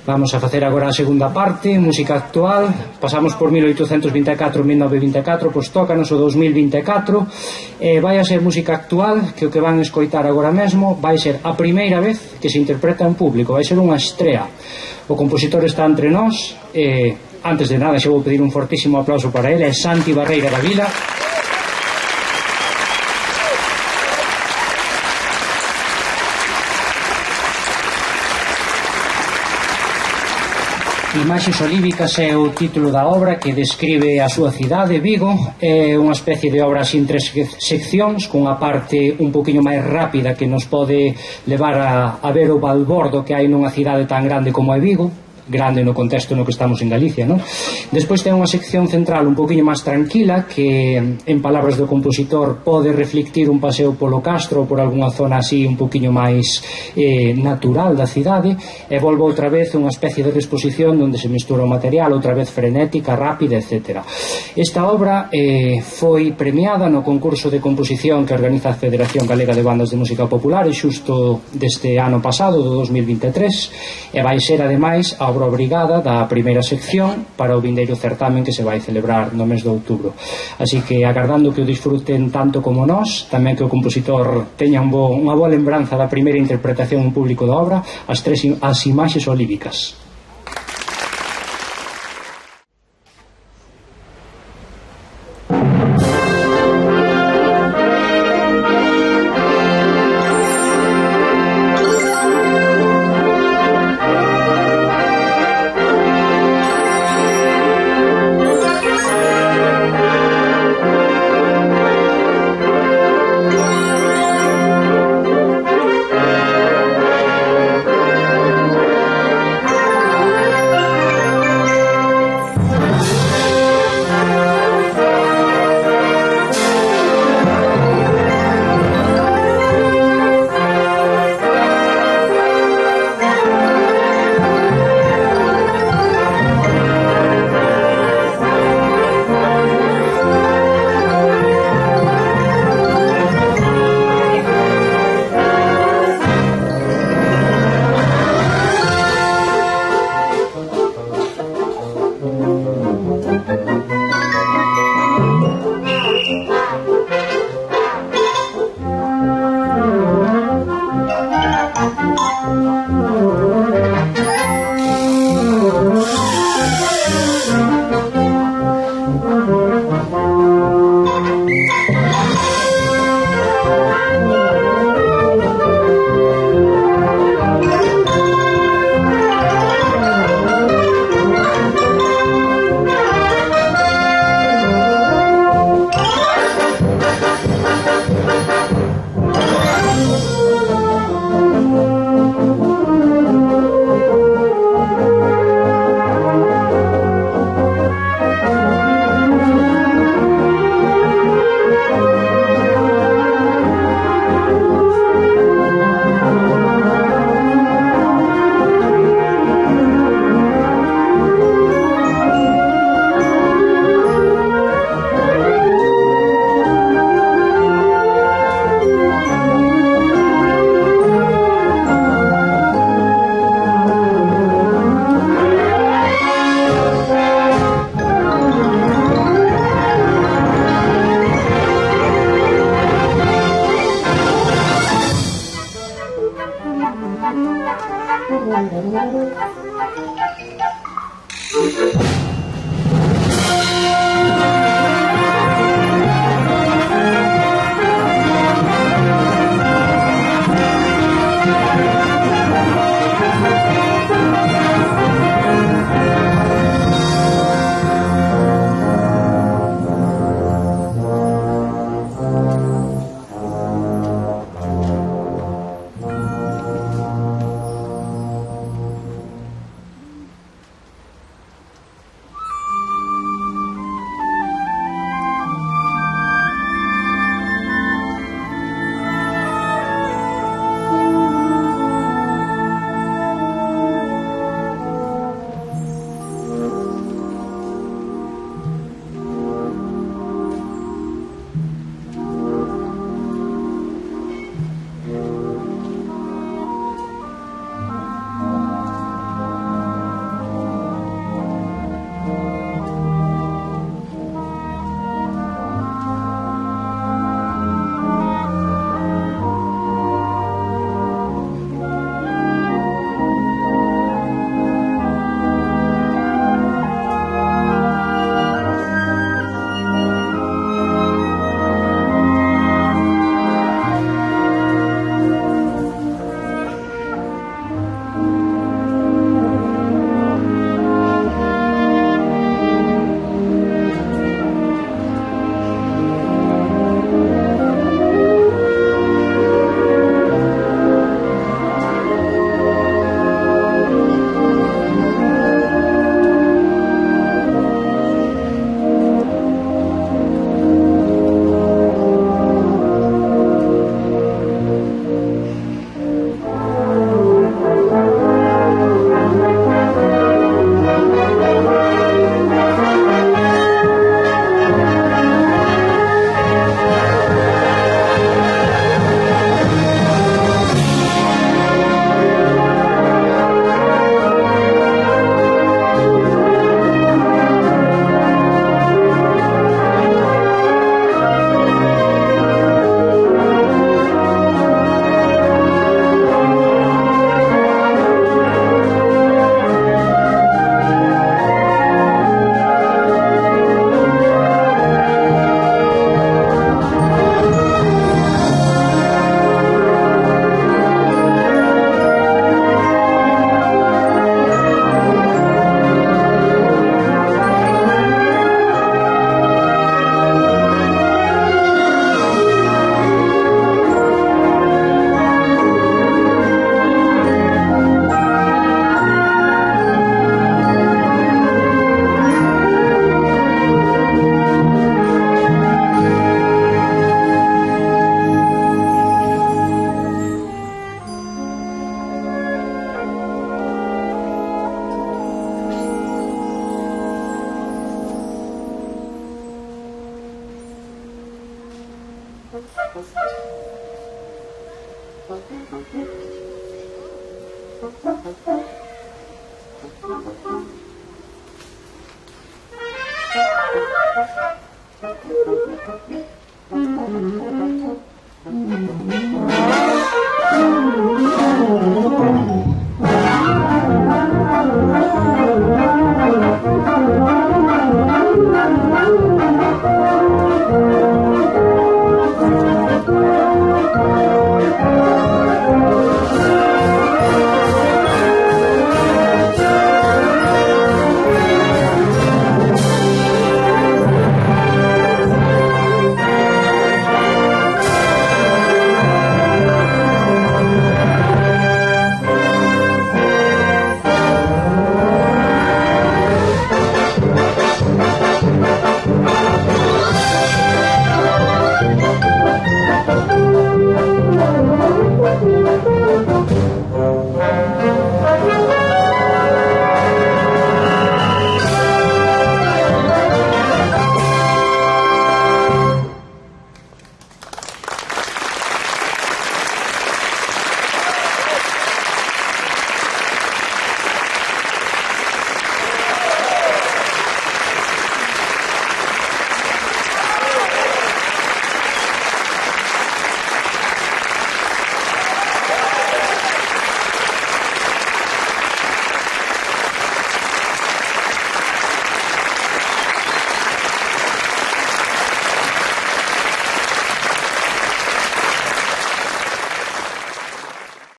Vamos a facer agora a segunda parte, música actual. Pasamos por 1824, 1924, pois tócanos o 2024. Vai a ser música actual, que o que van escoitar agora mesmo vai ser a primeira vez que se interpreta en público, vai ser unha estrea. O compositor está entre nós. Antes de nada, xa vou pedir un fortísimo aplauso para ele. É Santi Barreira da Vila. Imaxes olívicas é o título da obra que describe a súa cidade, Vigo. É unha especie de obra sin tres seccións, cunha parte un poquinho máis rápida que nos pode levar a ver o balbordo que hai nunha cidade tan grande como é Vigo, grande no contexto no que estamos en Galicia, non? Despois ten unha sección central un poquinho máis tranquila que, en palabras do compositor, pode reflectir un paseo polo Castro ou por algunha zona así un poquinho máis natural da cidade, e volvo outra vez unha especie de exposición onde se mistura o material, outra vez frenética, rápida, etc. Esta obra foi premiada no concurso de composición que organiza a Federación Galega de Bandas de Música Popular xusto deste ano pasado, do 2023, e vai ser ademais a obra obrigada da primeira sección para o vindeiro certamen que se vai celebrar no mes de outubro. Así que agardando que o disfruten tanto como nós, tamén que o compositor teña unha boa lembranza da primeira interpretación en público da obra, as imaxes olívicas.